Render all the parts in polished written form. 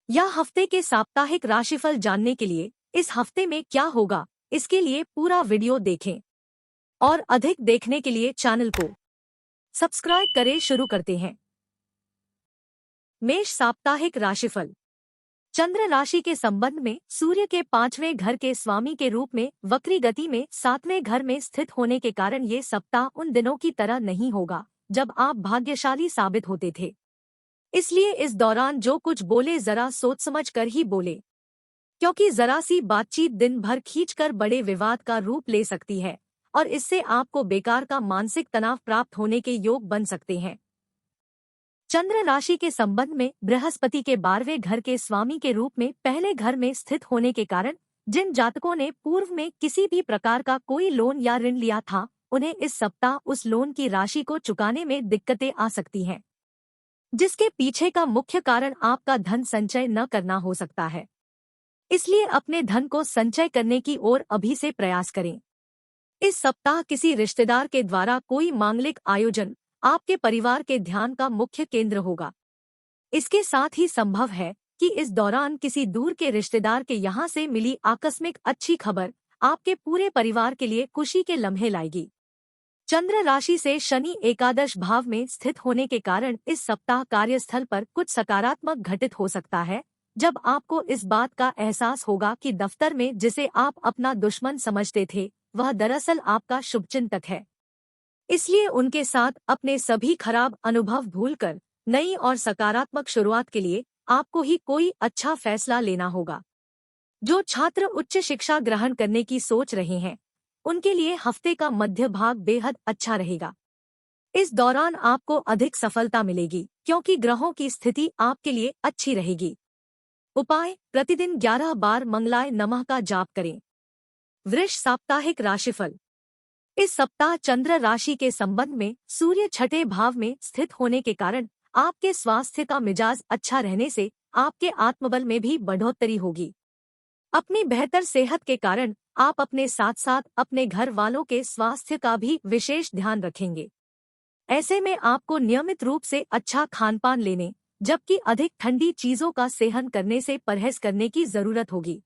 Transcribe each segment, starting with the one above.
या हफ्ते के साप्ताहिक राशिफल जानने के लिए इस हफ्ते में क्या होगा, इसके लिए पूरा वीडियो देखें और अधिक देखने के लिए चैनल को सब्सक्राइब करें। शुरू करते हैं। मेष साप्ताहिक राशिफल। चंद्र राशि के संबंध में सूर्य के 5वें घर के स्वामी के रूप में वक्री गति में 7वें घर में स्थित होने के कारण ये सप्ताह उन दिनों की तरह नहीं होगा जब आप भाग्यशाली साबित होते थे। इसलिए इस दौरान जो कुछ बोले जरा सोच समझ कर ही बोले, क्योंकि जरा सी बातचीत दिन भर खींचकर बड़े विवाद का रूप ले सकती है और इससे आपको बेकार का मानसिक तनाव प्राप्त होने के योग बन सकते हैं। चंद्र राशि के संबंध में बृहस्पति के 12वें घर के स्वामी के रूप में पहले घर में स्थित होने के कारण जिन जातकों ने पूर्व में किसी भी प्रकार का कोई लोन या ऋण लिया था, उन्हें इस सप्ताह उस लोन की राशि को चुकाने में दिक्कतें आ सकती हैं, जिसके पीछे का मुख्य कारण आपका धन संचय न करना हो सकता है। इसलिए अपने धन को संचय करने की ओर अभी से प्रयास करें। इस सप्ताह किसी रिश्तेदार के द्वारा कोई मांगलिक आयोजन आपके परिवार के ध्यान का मुख्य केंद्र होगा। इसके साथ ही संभव है कि इस दौरान किसी दूर के रिश्तेदार के यहाँ से मिली आकस्मिक अच्छी खबर आपके पूरे परिवार के लिए खुशी के लम्हे लाएगी। चंद्र राशि से शनि एकादश भाव में स्थित होने के कारण इस सप्ताह कार्यस्थल पर कुछ सकारात्मक घटित हो सकता है, जब आपको इस बात का एहसास होगा कि दफ्तर में जिसे आप अपना दुश्मन समझते थे, वह दरअसल आपका शुभचिंतक है। इसलिए उनके साथ अपने सभी खराब अनुभव भूलकर नई और सकारात्मक शुरुआत के लिए आपको ही कोई अच्छा फैसला लेना होगा। जो छात्र उच्च शिक्षा ग्रहण करने की सोच रहे हैं, उनके लिए हफ्ते का मध्य भाग बेहद अच्छा रहेगा। इस दौरान आपको अधिक सफलता मिलेगी क्योंकि ग्रहों की स्थिति आपके लिए अच्छी रहेगी। उपाय: प्रतिदिन 11 बार मंगलाय नमः का जाप करें। वृष साप्ताहिक राशिफल। इस सप्ताह चंद्र राशि के संबंध में सूर्य 6ठे भाव में स्थित होने के कारण आपके स्वास्थ्य का मिजाज अच्छा रहने से आपके आत्मबल में भी बढ़ोतरी होगी। अपनी बेहतर सेहत के कारण आप अपने साथ साथ अपने घर वालों के स्वास्थ्य का भी विशेष ध्यान रखेंगे। ऐसे में आपको नियमित रूप से अच्छा खानपान लेने, जबकि अधिक ठंडी चीजों का सेवन करने से परहेज करने की जरूरत होगी।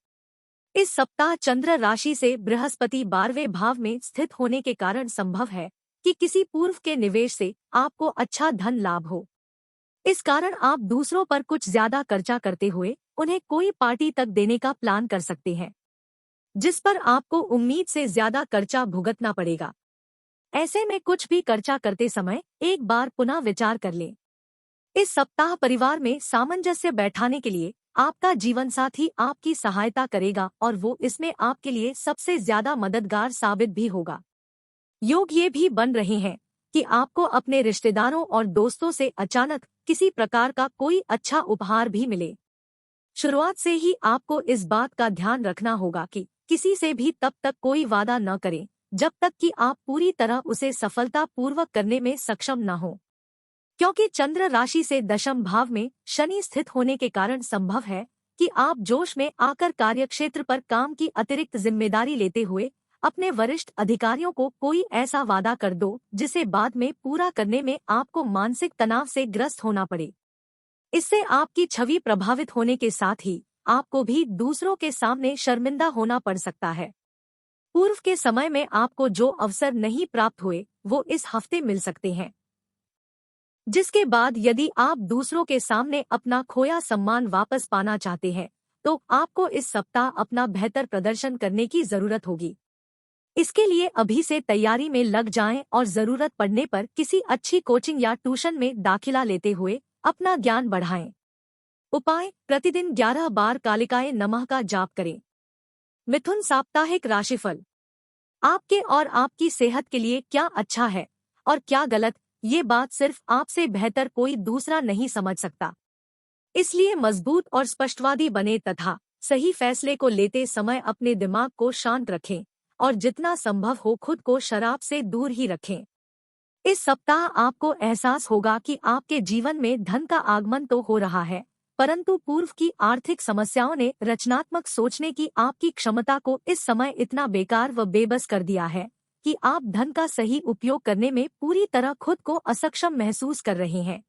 इस सप्ताह चंद्र राशि से बृहस्पति 12वें भाव में स्थित होने के कारण संभव है कि किसी पूर्व के निवेश से आपको अच्छा धन लाभ हो। इस कारण आप दूसरों पर कुछ ज्यादा खर्चा करते हुए उन्हें कोई पार्टी तक देने का प्लान कर सकते हैं, जिस पर आपको उम्मीद से ज्यादा खर्चा भुगतना पड़ेगा। ऐसे में कुछ भी खर्चा करते समय एक बार पुनः विचार कर लें। इस सप्ताह परिवार में सामंजस्य बैठाने के लिए आपका जीवनसाथी आपकी सहायता करेगा और वो इसमें आपके लिए सबसे ज्यादा मददगार साबित भी होगा। योग ये भी बन रहे हैं कि आपको अपने रिश्तेदारों और दोस्तों से अचानक किसी प्रकार का कोई अच्छा उपहार भी मिले। शुरुआत से ही आपको इस बात का ध्यान रखना होगा कि किसी से भी तब तक कोई वादा न करें जब तक कि आप पूरी तरह उसे सफलतापूर्वक करने में सक्षम न हो, क्योंकि चंद्र राशि से दशम भाव में शनि स्थित होने के कारण संभव है कि आप जोश में आकर कार्यक्षेत्र पर काम की अतिरिक्त जिम्मेदारी लेते हुए अपने वरिष्ठ अधिकारियों को कोई ऐसा वादा कर दो जिसे बाद में पूरा करने में आपको मानसिक तनाव से ग्रस्त होना पड़े। इससे आपकी छवि प्रभावित होने के साथ ही आपको भी दूसरों के सामने शर्मिंदा होना पड़ सकता है। पूर्व के समय में आपको जो अवसर नहीं प्राप्त हुए वो इस हफ्ते मिल सकते हैं, जिसके बाद यदि आप दूसरों के सामने अपना खोया सम्मान वापस पाना चाहते हैं तो आपको इस सप्ताह अपना बेहतर प्रदर्शन करने की जरूरत होगी। इसके लिए अभी से तैयारी में लग जाएं और जरूरत पड़ने पर किसी अच्छी कोचिंग या ट्यूशन में दाखिला लेते हुए अपना ज्ञान बढ़ाएं। उपाय: प्रतिदिन 11 बार कालिकाय नमः का जाप करें। मिथुन साप्ताहिक राशिफल। आपके और आपकी सेहत के लिए क्या अच्छा है और क्या गलत, ये बात सिर्फ आपसे बेहतर कोई दूसरा नहीं समझ सकता। इसलिए मजबूत और स्पष्टवादी बने तथा सही फैसले को लेते समय अपने दिमाग को शांत रखें और जितना संभव हो खुद को शराब से दूर ही रखें। इस सप्ताह आपको एहसास होगा कि आपके जीवन में धन का आगमन तो हो रहा है, परंतु पूर्व की आर्थिक समस्याओं ने रचनात्मक सोचने की आपकी क्षमता को इस समय इतना बेकार व बेबस कर दिया है कि आप धन का सही उपयोग करने में पूरी तरह खुद को असक्षम महसूस कर रहे हैं।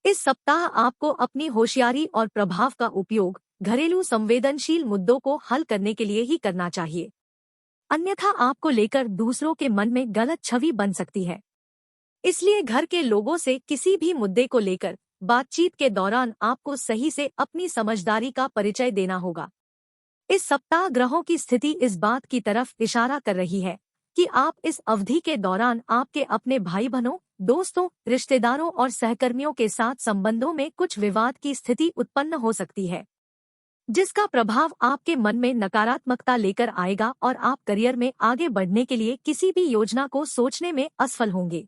इस सप्ताह आपको अपनी होशियारी और प्रभाव का उपयोग घरेलू संवेदनशील मुद्दों को हल करने के लिए ही करना चाहिए। अन्यथा आपको लेकर दूसरों के मन में गलत छवि बन सकती है। इसलिए घर के लोगों से किसी भी मुद्दे को लेकर बातचीत के दौरान आपको सही से अपनी समझदारी का परिचय देना होगा। इस सप्ताह ग्रहों की स्थिति इस बात की तरफ इशारा कर रही है कि आप इस अवधि के दौरान आपके अपने भाई बहनों, दोस्तों, रिश्तेदारों और सहकर्मियों के साथ संबंधों में कुछ विवाद की स्थिति उत्पन्न हो सकती है, जिसका प्रभाव आपके मन में नकारात्मकता लेकर आएगा और आप करियर में आगे बढ़ने के लिए किसी भी योजना को सोचने में असफल होंगे।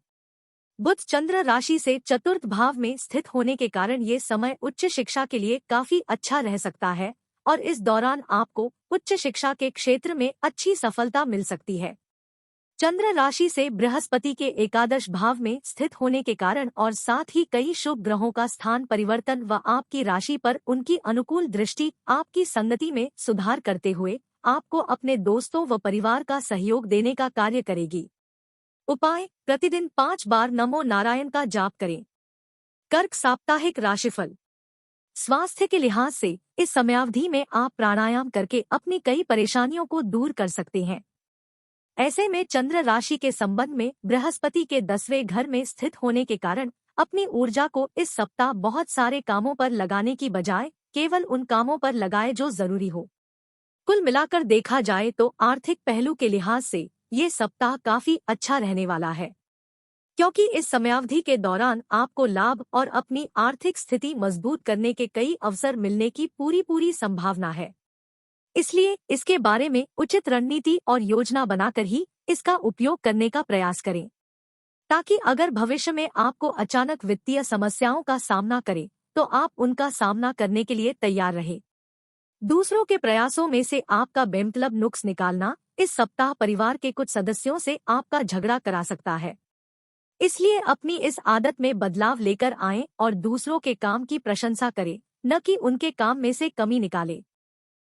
बुध चंद्र राशि से चतुर्थ भाव में स्थित होने के कारण ये समय उच्च शिक्षा के लिए काफी अच्छा रह सकता है और इस दौरान आपको उच्च शिक्षा के क्षेत्र में अच्छी सफलता मिल सकती है। चंद्र राशि से बृहस्पति के एकादश भाव में स्थित होने के कारण और साथ ही कई शुभ ग्रहों का स्थान परिवर्तन व आपकी राशि पर उनकी अनुकूल दृष्टि आपकी संगति में सुधार करते हुए आपको अपने दोस्तों व परिवार का सहयोग देने का कार्य करेगी। उपाय: प्रतिदिन 5 बार नमो नारायण का जाप करें। कर्क साप्ताहिक राशिफल। स्वास्थ्य के लिहाज से इस समयावधि में आप प्राणायाम करके अपनी कई परेशानियों को दूर कर सकते हैं। ऐसे में चंद्र राशि के संबंध में बृहस्पति के 10वें घर में स्थित होने के कारण अपनी ऊर्जा को इस सप्ताह बहुत सारे कामों पर लगाने की बजाय केवल उन कामों पर लगाए जो जरूरी हो। कुल मिलाकर देखा जाए तो आर्थिक पहलू के लिहाज से ये सप्ताह काफी अच्छा रहने वाला है, क्योंकि इस समयावधि के दौरान आपको लाभ और अपनी आर्थिक स्थिति मजबूत करने के कई अवसर मिलने की पूरी संभावना है। इसलिए इसके बारे में उचित रणनीति और योजना बनाकर ही इसका उपयोग करने का प्रयास करें, ताकि अगर भविष्य में आपको अचानक वित्तीय समस्याओं का सामना करें तो आप उनका सामना करने के लिए तैयार रहे। दूसरों के प्रयासों में से आपका बेमतलब नुक्स निकालना इस सप्ताह परिवार के कुछ सदस्यों से आपका झगड़ा करा सकता है। इसलिए अपनी इस आदत में बदलाव लेकर आएं और दूसरों के काम की प्रशंसा करें, न कि उनके काम में से कमी निकालें।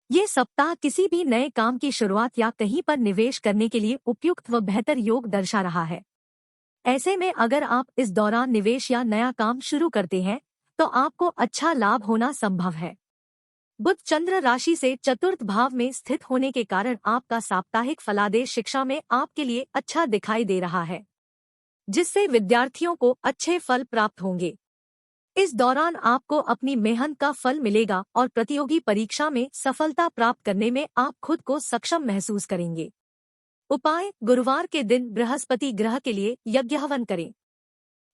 ये सप्ताह किसी भी नए काम की शुरुआत या कहीं पर निवेश करने के लिए उपयुक्त व बेहतर योग दर्शा रहा है। ऐसे में अगर आप इस दौरान निवेश या नया काम शुरू करते हैं तो आपको अच्छा लाभ होना संभव है। बुध चंद्र राशि से चतुर्थ भाव में स्थित होने के कारण आपका साप्ताहिक फलादेश शिक्षा में आपके लिए अच्छा दिखाई दे रहा है, जिससे विद्यार्थियों को अच्छे फल प्राप्त होंगे। इस दौरान आपको अपनी मेहनत का फल मिलेगा और प्रतियोगी परीक्षा में सफलता प्राप्त करने में आप खुद को सक्षम महसूस करेंगे। उपाय: गुरुवार के दिन बृहस्पति ग्रह के लिए यज्ञ हवन करें।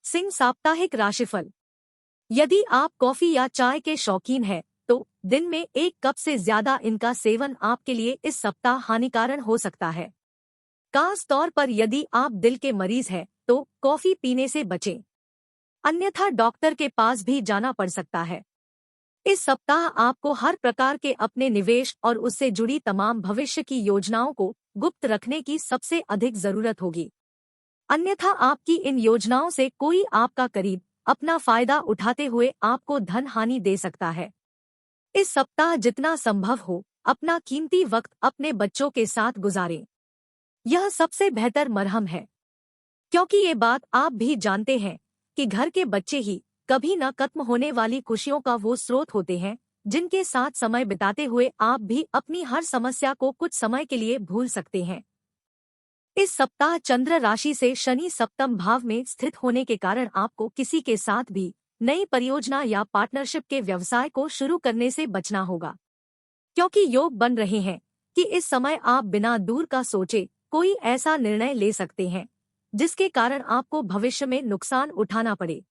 सिंह साप्ताहिक राशिफल। यदि आप कॉफी या चाय के शौकीन हैं तो दिन में 1 कप से ज्यादा इनका सेवन आपके लिए इस सप्ताह हानिकारक हो सकता है। खास तौर पर यदि आप दिल के मरीज हैं तो कॉफी पीने से बचें, अन्यथा डॉक्टर के पास भी जाना पड़ सकता है। इस सप्ताह आपको हर प्रकार के अपने निवेश और उससे जुड़ी तमाम भविष्य की योजनाओं को गुप्त रखने की सबसे अधिक जरूरत होगी, अन्यथा आपकी इन योजनाओं से कोई आपका करीब अपना फायदा उठाते हुए आपको धन हानि दे सकता है। इस सप्ताह जितना संभव हो अपना कीमती वक्त अपने बच्चों के साथ गुजारें। यह सबसे बेहतर मरहम है, क्योंकि ये बात आप भी जानते हैं कि घर के बच्चे ही कभी न खत्म होने वाली खुशियों का वो स्रोत होते हैं, जिनके साथ समय बिताते हुए आप भी अपनी हर समस्या को कुछ समय के लिए भूल सकते हैं। इस सप्ताह चंद्र राशि से शनि सप्तम भाव में स्थित होने के कारण आपको किसी के साथ भी नई परियोजना या पार्टनरशिप के व्यवसाय को शुरू करने से बचना होगा, क्योंकि योग बन रहे हैं कि इस समय आप बिना दूर का सोचे कोई ऐसा निर्णय ले सकते हैं जिसके कारण आपको भविष्य में नुकसान उठाना पड़े।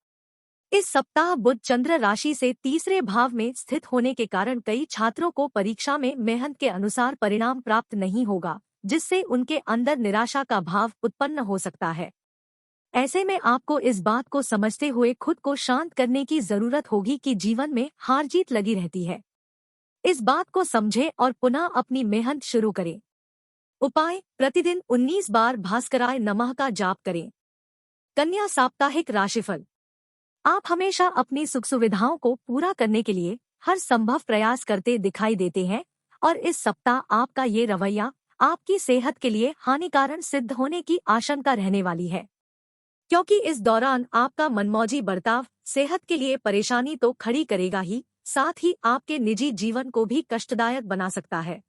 इस सप्ताह बुध चंद्र राशि से तीसरे भाव में स्थित होने के कारण कई छात्रों को परीक्षा में मेहनत के अनुसार परिणाम प्राप्त नहीं होगा, जिससे उनके अंदर निराशा का भाव उत्पन्न हो सकता है। ऐसे में आपको इस बात को समझते हुए खुद को शांत करने की जरूरत होगी कि जीवन में हार जीत लगी रहती है। इस बात को समझें और पुनः अपनी मेहनत शुरू करें। उपाय: प्रतिदिन 19 बार भास्कराय नमः का जाप करें। कन्या साप्ताहिक राशिफल। आप हमेशा अपनी सुख सुविधाओं को पूरा करने के लिए हर संभव प्रयास करते दिखाई देते हैं और इस सप्ताह आपका ये रवैया आपकी सेहत के लिए हानिकारक सिद्ध होने की आशंका रहने वाली है, क्योंकि इस दौरान आपका मनमौजी बर्ताव सेहत के लिए परेशानी तो खड़ी करेगा ही, साथ ही आपके निजी जीवन को भी कष्टदायक बना सकता है।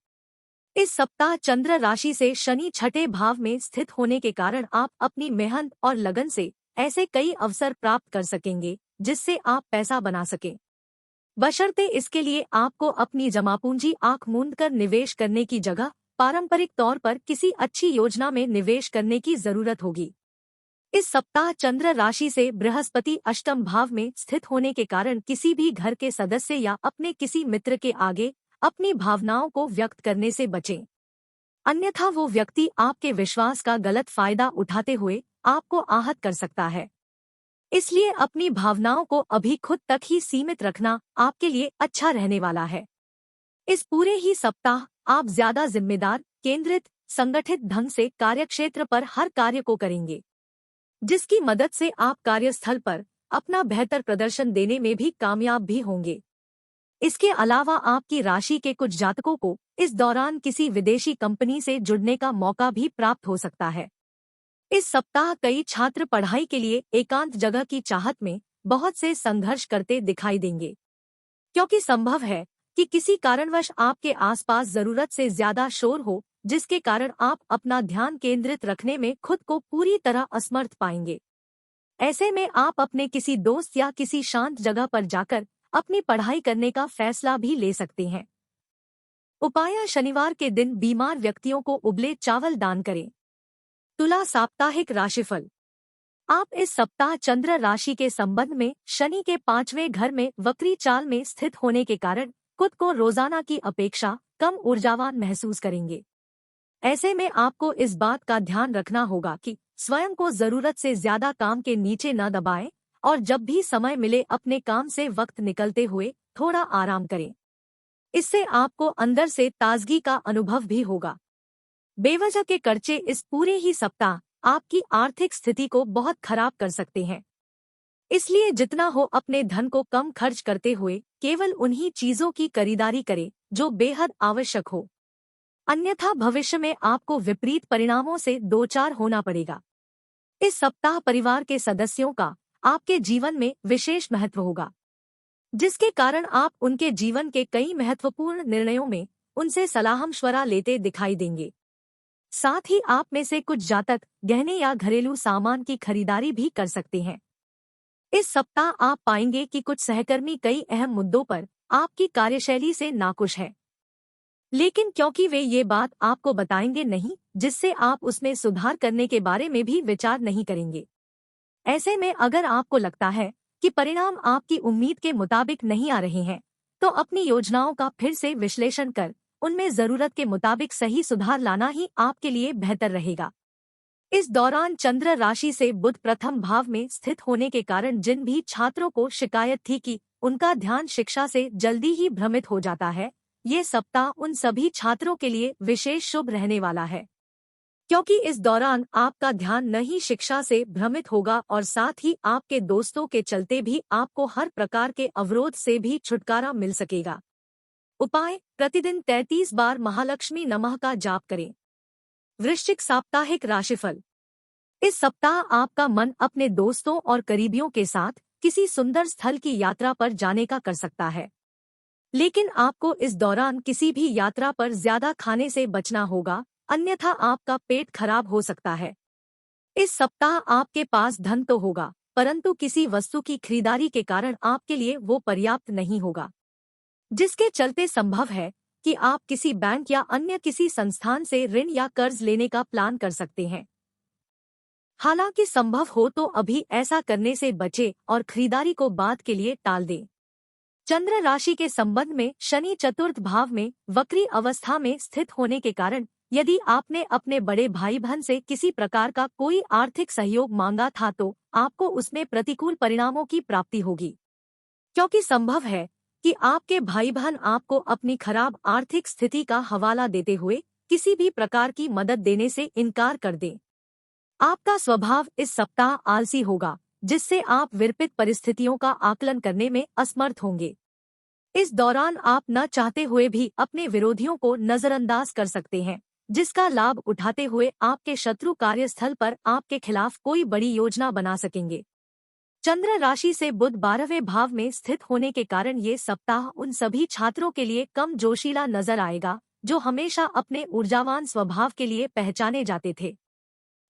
इस सप्ताह चंद्र राशि से शनि छठे भाव में स्थित होने के कारण आप अपनी मेहनत और लगन से ऐसे कई अवसर प्राप्त कर सकेंगे जिससे आप पैसा बना सकें। बशर्ते इसके लिए आपको अपनी जमापूंजी आंख मूंद कर निवेश करने की जगह पारंपरिक तौर पर किसी अच्छी योजना में निवेश करने की जरूरत होगी। इस सप्ताह चंद्र राशि से बृहस्पति अष्टम भाव में स्थित होने के कारण किसी भी घर के सदस्य या अपने किसी मित्र के आगे अपनी भावनाओं को व्यक्त करने से बचें। अन्यथा वो व्यक्ति आपके विश्वास का गलत फायदा उठाते हुए आपको आहत कर सकता है। इसलिए अपनी भावनाओं को अभी खुद तक ही सीमित रखना आपके लिए अच्छा रहने वाला है। इस पूरे ही सप्ताह आप ज्यादा जिम्मेदार, केंद्रित, संगठित ढंग से कार्यक्षेत्र पर हर कार्य को करेंगे, जिसकी मदद से आप कार्यस्थल पर अपना बेहतर प्रदर्शन देने में भी कामयाब भी होंगे। इसके अलावा आपकी राशि के कुछ जातकों को इस दौरान किसी विदेशी कंपनी से जुड़ने का मौका भी प्राप्त हो सकता है। इस सप्ताह कई छात्र पढ़ाई के लिए एकांत जगह की चाहत में बहुत से संघर्ष करते दिखाई देंगे, क्योंकि संभव है कि किसी कारणवश आपके आसपास जरूरत से ज्यादा शोर हो, जिसके कारण आप अपना ध्यान केंद्रित रखने में खुद को पूरी तरह असमर्थ पाएंगे। ऐसे में आप अपने किसी दोस्त या किसी शांत जगह पर जाकर अपनी पढ़ाई करने का फैसला भी ले सकते हैं। उपाय: शनिवार के दिन बीमार व्यक्तियों को उबले चावल दान करें। तुला साप्ताहिक राशिफल। आप इस सप्ताह चंद्र राशि के संबंध में शनि के 5वें घर में वक्री चाल में स्थित होने के कारण खुद को रोजाना की अपेक्षा कम ऊर्जावान महसूस करेंगे। ऐसे में आपको इस बात का ध्यान रखना होगा कि स्वयं को जरूरत से ज्यादा काम के नीचे न दबाएं और जब भी समय मिले अपने काम से वक्त निकलते हुए थोड़ा आराम करें। इससे आपको अंदर से ताजगी का अनुभव भी होगा। बेवजह के खर्चे इस पूरे ही सप्ताह आपकी आर्थिक स्थिति को बहुत खराब कर सकते हैं। इसलिए जितना हो अपने धन को कम खर्च करते हुए केवल उन्हीं चीजों की खरीदारी करें जो बेहद आवश्यक हो, अन्यथा भविष्य में आपको विपरीत परिणामों से दो चार होना पड़ेगा। इस सप्ताह परिवार के सदस्यों का आपके जीवन में विशेष महत्व होगा, जिसके कारण आप उनके जीवन के कई महत्वपूर्ण निर्णयों में उनसे सलाह-मशवरा लेते दिखाई देंगे। साथ ही आप में से कुछ जातक गहने या घरेलू सामान की खरीदारी भी कर सकते हैं। इस सप्ताह आप पाएंगे कि कुछ सहकर्मी कई अहम मुद्दों पर आपकी कार्यशैली से नाखुश है, लेकिन क्योंकि वे ये बात आपको बताएंगे नहीं, जिससे आप उसमें सुधार करने के बारे में भी विचार नहीं करेंगे। ऐसे में अगर आपको लगता है कि परिणाम आपकी उम्मीद के मुताबिक नहीं आ रहे हैं, तो अपनी योजनाओं का फिर से विश्लेषण कर उनमें जरूरत के मुताबिक सही सुधार लाना ही आपके लिए बेहतर रहेगा। इस दौरान चंद्र राशि से बुध प्रथम भाव में स्थित होने के कारण जिन भी छात्रों को शिकायत थी कि उनका ध्यान शिक्षा से जल्दी ही भ्रमित हो जाता है, ये सप्ताह उन सभी छात्रों के लिए विशेष शुभ रहने वाला है, क्योंकि इस दौरान आपका ध्यान न ही शिक्षा से भ्रमित होगा और साथ ही आपके दोस्तों के चलते भी आपको हर प्रकार के अवरोध से भी छुटकारा मिल सकेगा। उपाय: प्रतिदिन 33 बार महालक्ष्मी नमः का जाप करें। वृश्चिक साप्ताहिक राशिफल। इस सप्ताह आपका मन अपने दोस्तों और करीबियों के साथ किसी सुंदर स्थल की यात्रा पर जाने का कर सकता है, लेकिन आपको इस दौरान किसी भी यात्रा पर ज्यादा खाने से बचना होगा, अन्यथा आपका पेट खराब हो सकता है। इस सप्ताह आपके पास धन तो होगा, परंतु किसी वस्तु की खरीदारी के कारण आपके लिए वो पर्याप्त नहीं होगा, जिसके चलते संभव है कि आप किसी बैंक या अन्य किसी संस्थान से ऋण या कर्ज लेने का प्लान कर सकते हैं। हालांकि संभव हो तो अभी ऐसा करने से बचे और खरीदारी को बाद के लिए टाल दें। चंद्र राशि के संबंध में शनि चतुर्थ भाव में वक्री अवस्था में स्थित होने के कारण यदि आपने अपने बड़े भाई बहन से किसी प्रकार का कोई आर्थिक सहयोग मांगा था तो आपको उसमें प्रतिकूल परिणामों की प्राप्ति होगी, क्योंकि संभव है कि आपके भाई बहन आपको अपनी खराब आर्थिक स्थिति का हवाला देते हुए किसी भी प्रकार की मदद देने से इनकार कर दें। आपका स्वभाव इस सप्ताह आलसी होगा, जिससे आप विपरीत परिस्थितियों का आकलन करने में असमर्थ होंगे। इस दौरान आप न चाहते हुए भी अपने विरोधियों को नजरअंदाज कर सकते हैं, जिसका लाभ उठाते हुए आपके शत्रु कार्यस्थल पर आपके खिलाफ कोई बड़ी योजना बना सकेंगे। चंद्र राशि से बुध 12वें भाव में स्थित होने के कारण ये सप्ताह उन सभी छात्रों के लिए कम जोशीला नजर आएगा जो हमेशा अपने ऊर्जावान स्वभाव के लिए पहचाने जाते थे।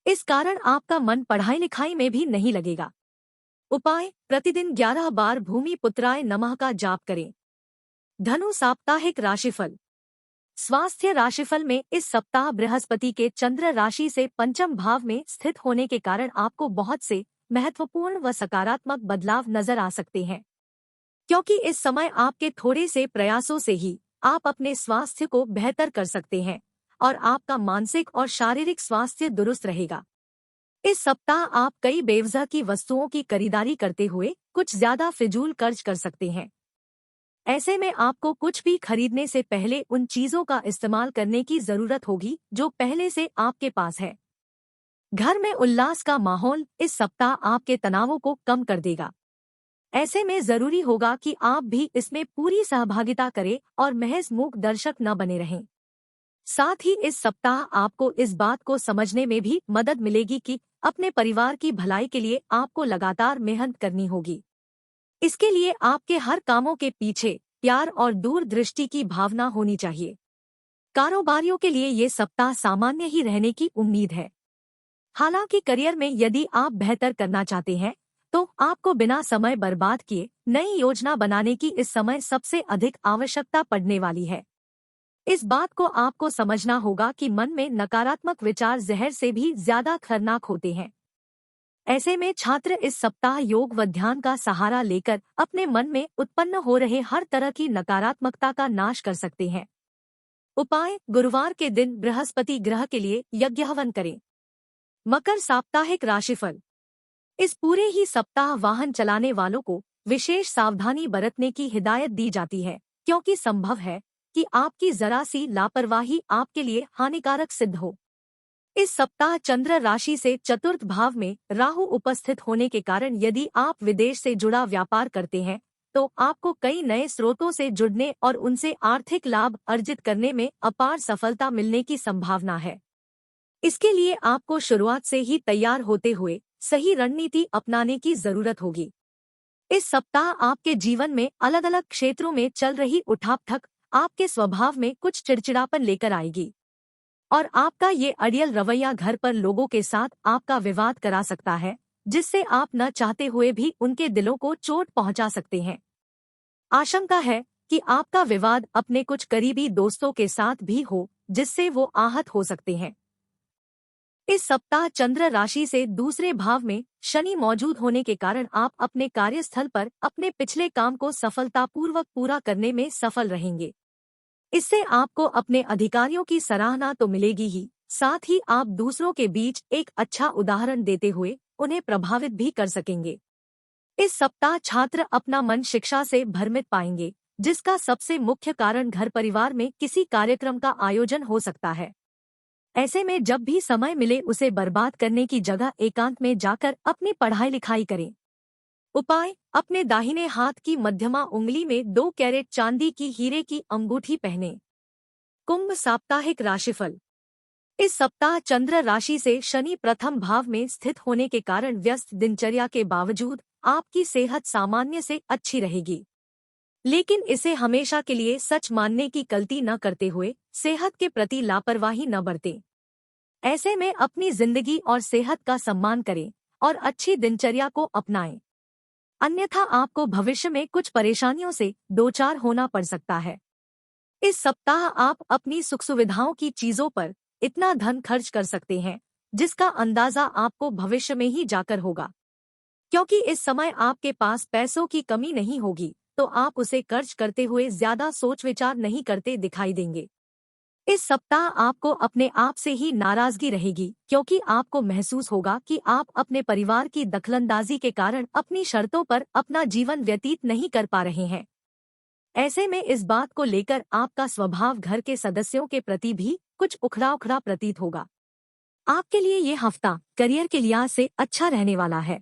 इस कारण आपका मन पढ़ाई लिखाई में भी नहीं लगेगा। उपाय: प्रतिदिन 11 बार भूमि पुत्राय नमः का जाप करें। धनु साप्ताहिक राशिफल। स्वास्थ्य राशिफल में इस सप्ताह बृहस्पति के चंद्र राशि से पंचम भाव में स्थित होने के कारण आपको बहुत से महत्वपूर्ण व सकारात्मक बदलाव नजर आ सकते हैं, क्योंकि इस समय आपके थोड़े से प्रयासों से ही आप अपने स्वास्थ्य को बेहतर कर सकते हैं और आपका मानसिक और शारीरिक स्वास्थ्य दुरुस्त रहेगा। इस सप्ताह आप कई बेवजह की वस्तुओं की खरीदारी करते हुए कुछ ज्यादा फिजूल खर्च कर सकते हैं। ऐसे में आपको कुछ भी खरीदने से पहले उन चीजों का इस्तेमाल करने की जरूरत होगी जो पहले से आपके पास है। घर में उल्लास का माहौल इस सप्ताह आपके तनावों को कम कर देगा। ऐसे में जरूरी होगा कि आप भी इसमें पूरी सहभागिता करें और महज मूक दर्शक न बने रहें। साथ ही इस सप्ताह आपको इस बात को समझने में भी मदद मिलेगी कि अपने परिवार की भलाई के लिए आपको लगातार मेहनत करनी होगी। इसके लिए आपके हर कामों के पीछे प्यार और दूरदृष्टि की भावना होनी चाहिए। कारोबारियों के लिए ये सप्ताह सामान्य ही रहने की उम्मीद है। हालांकि करियर में यदि आप बेहतर करना चाहते हैं तो आपको बिना समय बर्बाद किए नई योजना बनाने की इस समय सबसे अधिक आवश्यकता पड़ने वाली है। इस बात को आपको समझना होगा कि मन में नकारात्मक विचार जहर से भी ज्यादा खतरनाक होते हैं। ऐसे में छात्र इस सप्ताह योग व ध्यान का सहारा लेकर अपने मन में उत्पन्न हो रहे हर तरह की नकारात्मकता का नाश कर सकते हैं। उपाय: गुरुवार के दिन बृहस्पति ग्रह के लिए यज्ञ हवन करें। मकर साप्ताहिक राशिफल। इस पूरे ही सप्ताह वाहन चलाने वालों को विशेष सावधानी बरतने की हिदायत दी जाती है, क्योंकि संभव है कि आपकी जरा सी लापरवाही आपके लिए हानिकारक सिद्ध हो। इस सप्ताह चंद्र राशि से चतुर्थ भाव में राहु उपस्थित होने के कारण यदि आप विदेश से जुड़ा व्यापार करते हैं तो आपको कई नए स्रोतों से जुड़ने और उनसे आर्थिक लाभ अर्जित करने में अपार सफलता मिलने की संभावना है। इसके लिए आपको शुरुआत से ही तैयार होते हुए सही रणनीति अपनाने की जरूरत होगी। इस सप्ताह आपके जीवन में अलग अलग क्षेत्रों में चल रही उठापठक आपके स्वभाव में कुछ चिड़चिड़ापन लेकर आएगी और आपका ये अड़ियल रवैया घर पर लोगों के साथ आपका विवाद करा सकता है, जिससे आप न चाहते हुए भी उनके दिलों को चोट पहुंचा सकते हैं। आशंका है कि आपका विवाद अपने कुछ करीबी दोस्तों के साथ भी हो, जिससे वो आहत हो सकते हैं। इस सप्ताह चंद्र राशि से दूसरे भाव में शनि मौजूद होने के कारण आप अपने कार्यस्थल पर अपने पिछले काम को सफलतापूर्वक पूरा करने में सफल रहेंगे। इससे आपको अपने अधिकारियों की सराहना तो मिलेगी ही, साथ ही आप दूसरों के बीच एक अच्छा उदाहरण देते हुए उन्हें प्रभावित भी कर सकेंगे। इस सप्ताह छात्र अपना मन शिक्षा से भ्रमित पाएंगे, जिसका सबसे मुख्य कारण घर परिवार में किसी कार्यक्रम का आयोजन हो सकता है। ऐसे में जब भी समय मिले उसे बर्बाद करने की जगह एकांत में जाकर अपनी पढ़ाई लिखाई करें। उपाय: अपने दाहिने हाथ की मध्यमा उंगली में 2 कैरेट चांदी की हीरे की अंगूठी पहने। कुंभ साप्ताहिक राशिफल। इस सप्ताह चंद्र राशि से शनि प्रथम भाव में स्थित होने के कारण व्यस्त दिनचर्या के बावजूद आपकी सेहत सामान्य से अच्छी रहेगी, लेकिन इसे हमेशा के लिए सच मानने की गलती न करते हुए सेहत के प्रति लापरवाही न बरतें। ऐसे में अपनी जिंदगी और सेहत का सम्मान करें और अच्छी दिनचर्या को अपनाएं, अन्यथा आपको भविष्य में कुछ परेशानियों से दो चार होना पड़ सकता है। इस सप्ताह आप अपनी सुख सुविधाओं की चीजों पर इतना धन खर्च कर सकते हैं जिसका अंदाजा आपको भविष्य में ही जाकर होगा, क्योंकि इस समय आपके पास पैसों की कमी नहीं होगी तो आप उसे खर्च करते हुए ज्यादा सोच विचार नहीं करते दिखाई देंगे। इस सप्ताह आपको अपने आप से ही नाराजगी रहेगी, क्योंकि आपको महसूस होगा कि आप अपने परिवार की दखलंदाजी के कारण अपनी शर्तों पर अपना जीवन व्यतीत नहीं कर पा रहे हैं। ऐसे में इस बात को लेकर आपका स्वभाव घर के सदस्यों के प्रति भी कुछ उखड़ा उखड़ा प्रतीत होगा। आपके लिए ये हफ्ता करियर के लिहाज से अच्छा रहने वाला है,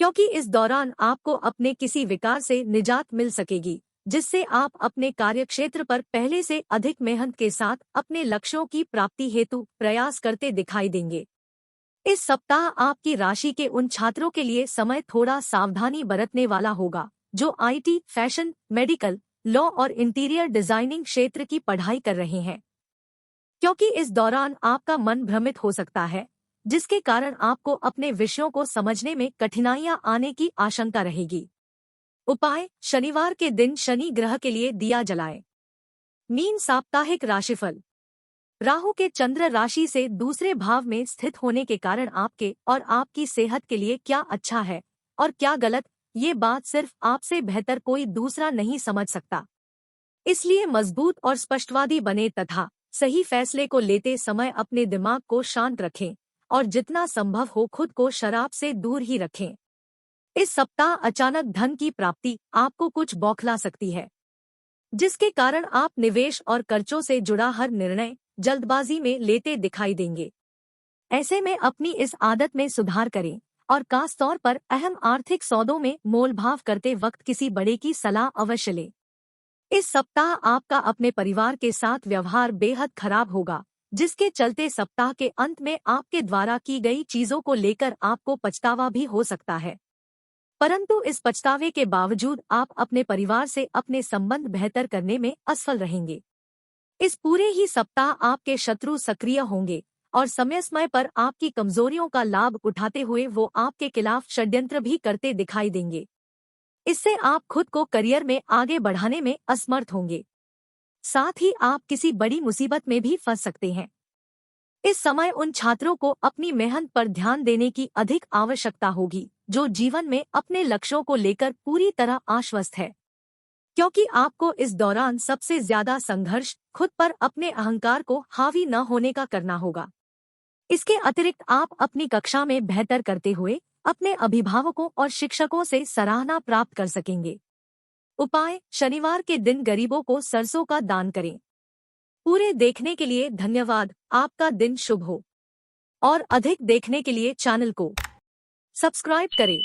क्योंकि इस दौरान आपको अपने किसी विकार से निजात मिल सकेगी, जिससे आप अपने कार्यक्षेत्र पर पहले से अधिक मेहनत के साथ अपने लक्ष्यों की प्राप्ति हेतु प्रयास करते दिखाई देंगे। इस सप्ताह आपकी राशि के उन छात्रों के लिए समय थोड़ा सावधानी बरतने वाला होगा जो आईटी, फैशन, मेडिकल, लॉ और इंटीरियर डिजाइनिंग क्षेत्र की पढ़ाई कर रहे हैं, क्योंकि इस दौरान आपका मन भ्रमित हो सकता है, जिसके कारण आपको अपने विषयों को समझने में कठिनाइयां आने की आशंका रहेगी। उपाय: शनिवार के दिन शनि ग्रह के लिए दिया जलाएं। मीन साप्ताहिक राशिफल। राहु के चंद्र राशि से दूसरे भाव में स्थित होने के कारण आपके और आपकी सेहत के लिए क्या अच्छा है और क्या गलत, ये बात सिर्फ आपसे बेहतर कोई दूसरा नहीं समझ सकता। इसलिए मजबूत और स्पष्टवादी बने तथा सही फैसले को लेते समय अपने दिमाग को शांत रखें और जितना संभव हो खुद को शराब से दूर ही रखें। इस सप्ताह अचानक धन की प्राप्ति आपको कुछ बौखला सकती है, जिसके कारण आप निवेश और खर्चों से जुड़ा हर निर्णय जल्दबाजी में लेते दिखाई देंगे। ऐसे में अपनी इस आदत में सुधार करें और खास तौर पर अहम आर्थिक सौदों में मोलभाव करते वक्त किसी बड़े की सलाह अवश्य लें। इस सप्ताह आपका अपने परिवार के साथ व्यवहार बेहद खराब होगा, जिसके चलते सप्ताह के अंत में आपके द्वारा की गई चीजों को लेकर आपको पछतावा भी हो सकता है, परंतु इस पछतावे के बावजूद आप अपने परिवार से अपने संबंध बेहतर करने में असफल रहेंगे। इस पूरे ही सप्ताह आपके शत्रु सक्रिय होंगे और समय समय पर आपकी कमजोरियों का लाभ उठाते हुए वो आपके खिलाफ षड्यंत्र भी करते दिखाई देंगे। इससे आप खुद को करियर में आगे बढ़ाने में असमर्थ होंगे, साथ ही आप किसी बड़ी मुसीबत में भी फंस सकते हैं। इस समय उन छात्रों को अपनी मेहनत पर ध्यान देने की अधिक आवश्यकता होगी जो जीवन में अपने लक्ष्यों को लेकर पूरी तरह आश्वस्त है, क्योंकि आपको इस दौरान सबसे ज्यादा संघर्ष खुद पर अपने अहंकार को हावी न होने का करना होगा। इसके अतिरिक्त आप अपनी कक्षा में बेहतर करते हुए अपने अभिभावकों और शिक्षकों से सराहना प्राप्त कर सकेंगे। उपाय: शनिवार के दिन गरीबों को सरसों का दान करें। पूरे देखने के लिए धन्यवाद। आपका दिन शुभ हो और अधिक देखने के लिए चैनल को सब्सक्राइब करें।